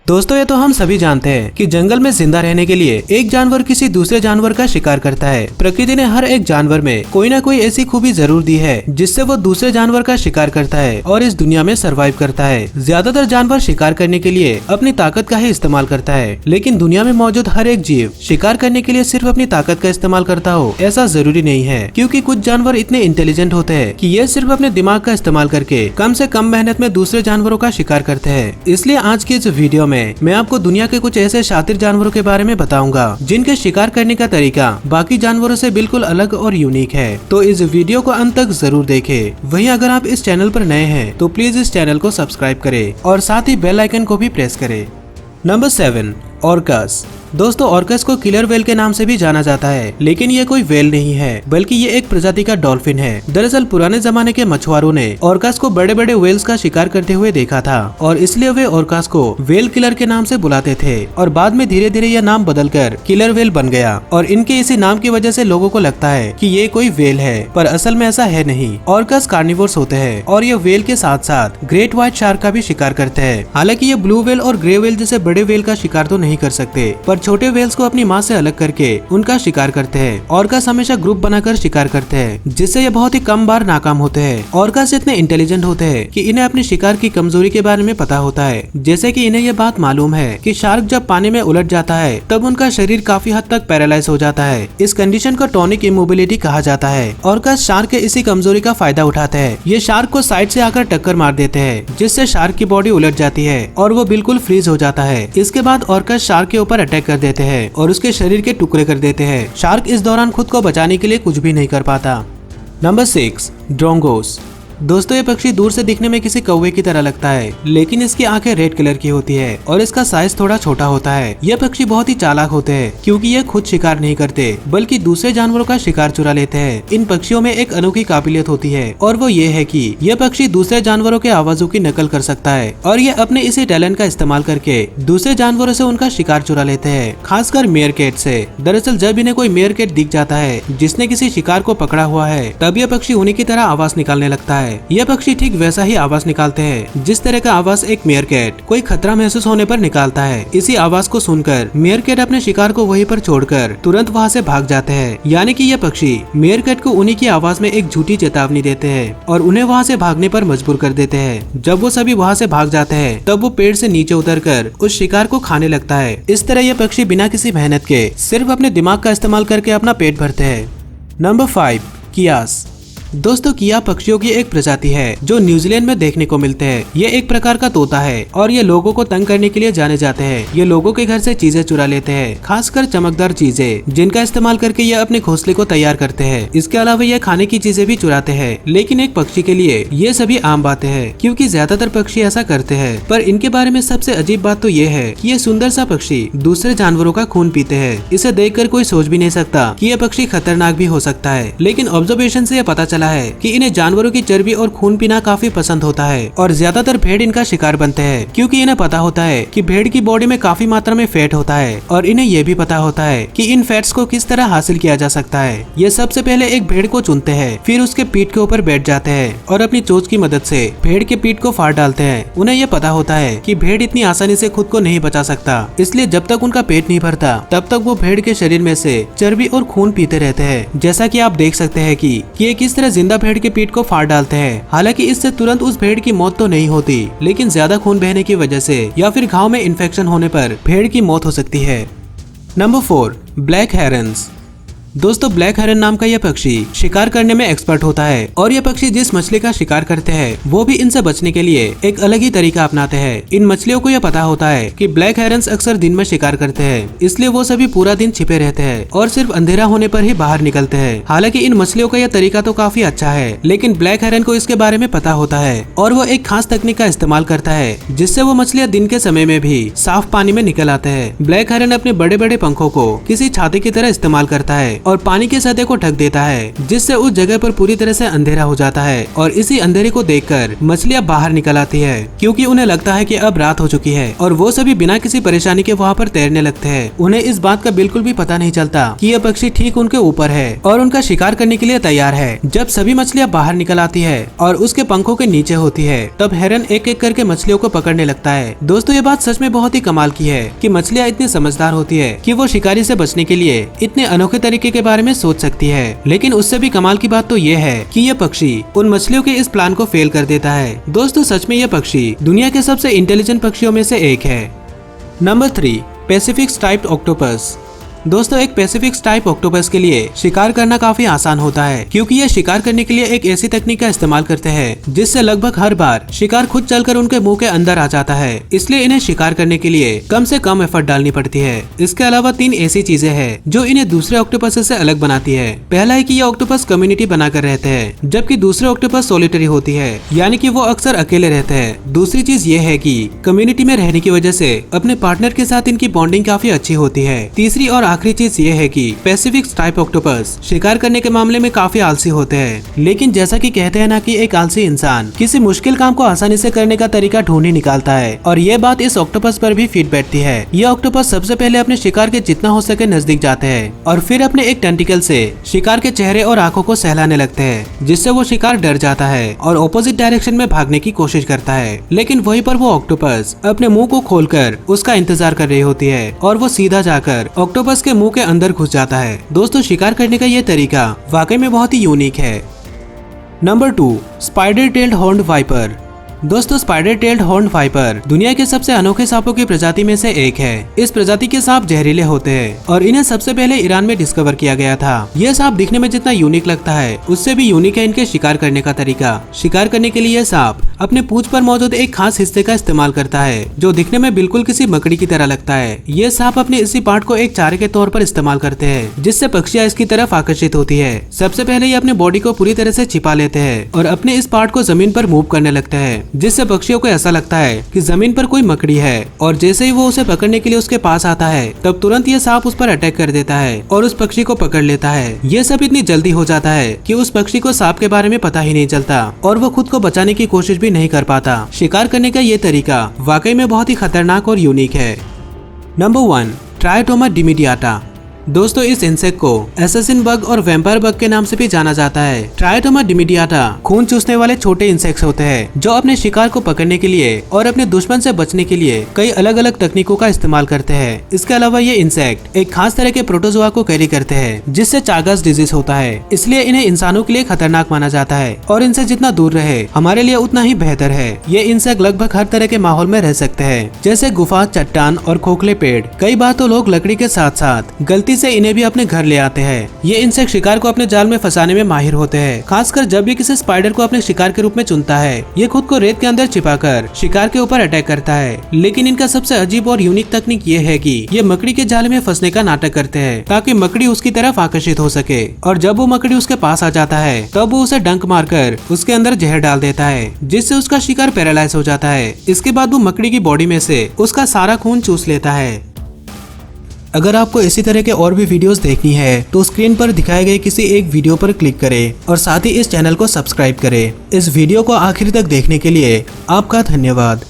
दोस्तों ये तो हम सभी जानते हैं कि जंगल में जिंदा रहने के लिए एक जानवर किसी दूसरे जानवर का शिकार करता है। प्रकृति ने हर एक जानवर में कोई ना कोई ऐसी खूबी जरूर दी है जिससे वो दूसरे जानवर का शिकार करता है और इस दुनिया में सरवाइव करता है। ज्यादातर जानवर शिकार करने के लिए अपनी ताकत का ही इस्तेमाल करता है, लेकिन दुनिया में मौजूद हर एक जीव शिकार करने के लिए सिर्फ अपनी ताकत का इस्तेमाल करता हो ऐसा जरूरी नहीं है, क्योंकि कुछ जानवर इतने इंटेलिजेंट होते हैं कि ये सिर्फ अपने दिमाग का इस्तेमाल करके कम से कम मेहनत में दूसरे जानवरों का शिकार करते हैं। इसलिए आज की इस वीडियो में मैं आपको दुनिया के कुछ ऐसे शातिर जानवरों के बारे में बताऊंगा जिनके शिकार करने का तरीका बाकी जानवरों से बिल्कुल अलग और यूनिक है। तो इस वीडियो को अंत तक जरूर देखें। वहीं अगर आप इस चैनल पर नए हैं तो प्लीज इस चैनल को सब्सक्राइब करें और साथ ही बेल आइकन को भी प्रेस करें। Number 7, orcas. दोस्तों ऑर्कस को किलर व्हेल के नाम से भी जाना जाता है, लेकिन ये कोई व्हेल नहीं है बल्कि ये एक प्रजाति का डॉल्फिन है। दरअसल पुराने जमाने के मछुआरों ने ऑर्कस को बड़े बड़े व्हेल्स का शिकार करते हुए देखा था और इसलिए वे ऑर्कस को व्हेल किलर के नाम से बुलाते थे और बाद में धीरे धीरे यह नाम बदलकर किलर व्हेल बन गया और इनके इसी नाम की वजह से लोगों को लगता है कि ये कोई व्हेल है, पर असल में ऐसा है नहीं। ऑर्कस कार्निवोर्स होते हैं और ये व्हेल के साथ साथ ग्रेट व्हाइट शार्क का भी शिकार करते हैं। हालांकि ये ब्लू व्हेल और ग्रे व्हेल जैसे बड़े व्हेल का शिकार तो नहीं कर सकते, पर छोटे व्हेल्स को अपनी माँ से अलग करके उनका शिकार करते हैं। ऑर्कस हमेशा ग्रुप बनाकर शिकार करते हैं, जिससे ये बहुत ही कम बार नाकाम होते हैं। ऑर्कस इतने इंटेलिजेंट होते हैं कि इन्हें अपने शिकार की कमजोरी के बारे में पता होता है। जैसे कि इन्हें यह बात मालूम है कि शार्क जब पानी में उलट जाता है तब उनका शरीर काफी हद तक पैरालाइज हो जाता है। इस कंडीशन को टॉनिक इमोबिलिटी कहा जाता है। ऑर्कस शार्क के इसी कमजोरी का फायदा उठाते हैं। ये शार्क को साइड से आकर टक्कर मार देते हैं, जिससे शार्क की बॉडी उलट जाती है और वो बिल्कुल फ्रीज हो जाता है। इसके बाद ऑर्कस शार्क के ऊपर अटैक कर देते हैं और उसके शरीर के टुकड़े कर देते हैं। शार्क इस दौरान खुद को बचाने के लिए कुछ भी नहीं कर पाता। नंबर 6, ड्रोंगोस। दोस्तों ये पक्षी दूर से दिखने में किसी कौवे की तरह लगता है, लेकिन इसकी आंखें रेड कलर की होती है और इसका साइज थोड़ा छोटा होता है। यह पक्षी बहुत ही चालाक होते हैं, क्योंकि ये खुद शिकार नहीं करते बल्कि दूसरे जानवरों का शिकार चुरा लेते हैं। इन पक्षियों में एक अनोखी काबिलियत होती है और वो ये है कि यह पक्षी दूसरे जानवरों के आवाजों की नकल कर सकता है और ये अपने इसी टैलेंट का इस्तेमाल करके दूसरे जानवरों से उनका शिकार चुरा लेते हैं, खासकर मेयरकैट से। दरअसल जब इन्हें कोई मेयरकैट दिख जाता है जिसने किसी शिकार को पकड़ा हुआ है, तब यह पक्षी उन्हीं की तरह आवाज निकालने लगता है। यह पक्षी ठीक वैसा ही आवाज निकालते हैं जिस तरह का आवाज एक मेयरकैट कोई खतरा महसूस होने पर निकालता है। इसी आवाज को सुनकर मेयरकैट अपने शिकार को वहीं पर छोड़कर तुरंत वहां से भाग जाते हैं। यानी कि यह पक्षी मेयरकैट को उन्हीं की आवाज में एक झूठी चेतावनी देते हैं और उन्हें वहां से भागने पर मजबूर कर देते हैं। जब वो सभी वहां से भाग जाते हैं तब वो पेड़ से नीचे उतरकर उस शिकार को खाने लगता है। इस तरह यह पक्षी बिना किसी मेहनत के सिर्फ अपने दिमाग का इस्तेमाल करके अपना पेट भरते हैं। नंबर 5, कियास। दोस्तों किया पक्षियों की एक प्रजाति है जो न्यूजीलैंड में देखने को मिलते हैं। ये एक प्रकार का तोता है और ये लोगों को तंग करने के लिए जाने जाते हैं। ये लोगों के घर से चीजें चुरा लेते हैं, खासकर चमकदार चीजें, जिनका इस्तेमाल करके ये अपने घोंसले को तैयार करते हैं। इसके अलावा ये खाने की चीजें भी चुराते हैं, लेकिन एक पक्षी के लिए ये सभी आम बातें हैं, क्योंकि ज्यादातर पक्षी ऐसा करते हैं। पर इनके बारे में सबसे अजीब बात तो ये है कि ये सुंदर सा पक्षी दूसरे जानवरों का खून पीते हैं। इसे देखकर कोई सोच भी नहीं सकता कि ये पक्षी खतरनाक भी हो सकता है, लेकिन ऑब्जर्वेशन से ये पता चला है कि इन्हें जानवरों की चर्बी और खून पीना काफी पसंद होता है और ज्यादातर भेड़ इनका शिकार बनते हैं, क्योंकि इन्हें पता होता है कि भेड़ की बॉडी में काफी मात्रा में फैट होता है और इन्हें यह भी पता होता है कि इन फैट्स को किस तरह हासिल किया जा सकता है। ये सबसे पहले एक भेड़ को चुनते हैं, फिर उसके पीठ के ऊपर बैठ जाते हैं और अपनी चोंच की मदद से भेड़ के पीठ को फाड़ डालते हैं। उन्हें यह पता होता है कि भेड़ इतनी आसानी से खुद को नहीं बचा सकता, इसलिए जब तक उनका पेट नहीं भरता तब तक वो भेड़ के शरीर में से चर्बी और खून पीते रहते हैं। जैसा कि आप देख सकते हैं कि ये किस तरह जिंदा भेड़ के पीठ को फाड़ डालते हैं। हालांकि इससे तुरंत उस भेड़ की मौत तो नहीं होती, लेकिन ज्यादा खून बहने की वजह से या फिर घाव में इन्फेक्शन होने पर भेड़ की मौत हो सकती है। Number 4, black herons. दोस्तों ब्लैक हेरन नाम का यह पक्षी शिकार करने में एक्सपर्ट होता है और यह पक्षी जिस मछली का शिकार करते हैं वो भी इनसे बचने के लिए एक अलग ही तरीका अपनाते हैं। इन मछलियों को यह पता होता है कि ब्लैक हेरन्स अक्सर दिन में शिकार करते हैं, इसलिए वो सभी पूरा दिन छिपे रहते हैं और सिर्फ अंधेरा होने पर ही बाहर निकलते हैं। हालांकि इन मछलियों का यह तरीका तो काफी अच्छा है, लेकिन ब्लैक हेरन को इसके बारे में पता होता है और वो एक खास तकनीक का इस्तेमाल करता है जिससे वो मछलियाँ दिन के समय में भी साफ पानी में निकल आते हैं। ब्लैक हेरन अपने बड़े बड़े पंखों को किसी छाते की तरह इस्तेमाल करता है और पानी की सतह को ढक देता है, जिससे उस जगह पर पूरी तरह से अंधेरा हो जाता है। और इसी अंधेरे को देखकर मछलियाँ बाहर निकल आती है, क्योंकि उन्हें लगता है कि अब रात हो चुकी है और वो सभी बिना किसी परेशानी के वहाँ पर तैरने लगते हैं। उन्हें इस बात का बिल्कुल भी पता नहीं चलता कि यह पक्षी ठीक उनके ऊपर है और उनका शिकार करने के लिए तैयार है। जब सभी मछलियाँ बाहर निकल आती है और उसके पंखों के नीचे होती है, तब हेरन एक एक करके मछलियों को पकड़ने लगता है। दोस्तों, ये बात सच में बहुत ही कमाल की है कि मछलियाँ इतनी समझदार होती है कि वो शिकारी से बचने के लिए इतने अनोखे तरीके के बारे में सोच सकती है। लेकिन उससे भी कमाल की बात तो ये है कि यह पक्षी उन मछलियों के इस प्लान को फेल कर देता है। दोस्तों, सच में यह पक्षी दुनिया के सबसे इंटेलिजेंट पक्षियों में से एक है। Number 3, Pacific striped octopus. दोस्तों, एक पैसिफिक स्ट्राइप ऑक्टोपस के लिए शिकार करना काफी आसान होता है, क्योंकि ये शिकार करने के लिए एक ऐसी तकनीक का इस्तेमाल करते हैं जिससे लगभग हर बार शिकार खुद चलकर उनके मुंह के अंदर आ जाता है। इसलिए इन्हें शिकार करने के लिए कम से कम एफर्ट डालनी पड़ती है। इसके अलावा 3 ऐसी चीजें हैं जो इन्हें दूसरे ऑक्टोपस से अलग बनाती है। पहला है कि ये ऑक्टोपस कम्युनिटी बनाकर रहते हैं, जबकि दूसरे ऑक्टोपस सोलिटरी होती है, यानी कि वो अक्सर अकेले रहते हैं। दूसरी चीज ये है कि कम्युनिटी में रहने की वजह से अपने पार्टनर के साथ इनकी बॉन्डिंग काफी अच्छी होती है। तीसरी और आखिरी चीज ये है कि पैसिफिक स्ट्राइप ऑक्टोपस शिकार करने के मामले में काफी आलसी होते हैं, लेकिन जैसा कि कहते हैं ना कि एक आलसी इंसान किसी मुश्किल काम को आसानी से करने का तरीका ढूंढ ही निकालता है, और ये बात इस ऑक्टोपस पर भी फिट बैठती है। ये ऑक्टोपस सबसे पहले अपने शिकार के जितना हो सके नजदीक जाते हैं और फिर अपने एक टेंटिकल से शिकार के चेहरे और आंखों को सहलाने लगते हैं, जिससे वो शिकार डर जाता है और ऑपोजिट डायरेक्शन में भागने की कोशिश करता है। लेकिन वहीं पर वो ऑक्टोपस अपने मुंह को खोलकर उसका इंतजार कर रही होती है और वो सीधा जाकर ऑक्टोपस के मुंह के अंदर घुस जाता है। दोस्तों, शिकार करने का ये तरीका वाकई में बहुत ही यूनिक है। Number 2, spider tailed horned viper. दोस्तों, स्पाइडर टेल्ड हॉर्न्ड वाइपर दुनिया के सबसे अनोखे सांपों की प्रजाति में से एक है। इस प्रजाति के सांप जहरीले होते हैं और इन्हें सबसे पहले ईरान में डिस्कवर किया गया था। यह सांप दिखने में जितना यूनिक लगता है, उससे भी यूनिक है इनके शिकार करने का तरीका। शिकार करने के लिए यह सांप अपने पूंछ पर मौजूद एक खास हिस्से का इस्तेमाल करता है, जो दिखने में बिल्कुल किसी मकड़ी की तरह लगता है। ये सांप अपने इसी पार्ट को एक चारे के तौर पर इस्तेमाल करते हैं, जिससे पक्षियां इसकी तरफ आकर्षित होती है। सबसे पहले ये अपने बॉडी को पूरी तरह से छिपा लेते हैं और अपने इस पार्ट को जमीन पर मूव करने लगते हैं, जिससे पक्षियों को ऐसा लगता है कि जमीन पर कोई मकड़ी है। और जैसे ही वो उसे पकड़ने के लिए उसके पास आता है, तब तुरंत ये सांप उस पर अटैक कर देता है और उस पक्षी को पकड़ लेता है। ये सब इतनी जल्दी हो जाता है कि उस पक्षी को सांप के बारे में पता ही नहीं चलता और वो खुद को बचाने की कोशिश भी नहीं कर पाता। शिकार करने का ये तरीका वाकई में बहुत ही खतरनाक और यूनिक है। नंबर 1, ट्रायोटोमा डिमिडियाटा। दोस्तों, इस इंसेक्ट को एसेसिन बग और वैम्पायर बग के नाम से भी जाना जाता है। ट्रायोटोमा डिमिडियाटा खून चूसने वाले छोटे इंसेक्ट्स होते हैं जो अपने शिकार को पकड़ने के लिए और अपने दुश्मन से बचने के लिए कई अलग अलग तकनीकों का इस्तेमाल करते हैं। इसके अलावा ये इंसेक्ट एक खास तरह के प्रोटोजोआ को कैरी करते हैं, जिससे चागास डिजीज होता है। इसलिए इन्हें इंसानों के लिए खतरनाक माना जाता है और इनसे जितना दूर रहे हमारे लिए उतना ही बेहतर है। ये इंसेक्ट लगभग हर तरह के माहौल में रह सकते हैं, जैसे गुफा, चट्टान और खोखले पेड़। कई बार तो लोग लकड़ी के साथ साथ गलती से इन्हें भी अपने घर ले आते हैं। ये इंसेक्ट शिकार को अपने जाल में फंसाने में माहिर होते हैं, खासकर जब भी किसी स्पाइडर को अपने शिकार के रूप में चुनता है। ये खुद को रेत के अंदर छिपाकर शिकार के ऊपर अटैक करता है। लेकिन इनका सबसे अजीब और यूनिक तकनीक ये है कि ये मकड़ी के जाल में फंसने का नाटक करते हैं, ताकि मकड़ी उसकी तरफ आकर्षित हो सके। और जब वो मकड़ी उसके पास आ जाता है, तब वो उसे डंक मारकर उसके अंदर जहर डाल देता है, जिससे उसका शिकार पैरालाइज हो जाता है। इसके बाद वो मकड़ी की बॉडी में से उसका सारा खून चूस लेता है। अगर आपको इसी तरह के और भी वीडियोस देखनी है तो स्क्रीन पर दिखाए गए किसी एक वीडियो पर क्लिक करें और साथ ही इस चैनल को सब्सक्राइब करें। इस वीडियो को आखिर तक देखने के लिए आपका धन्यवाद।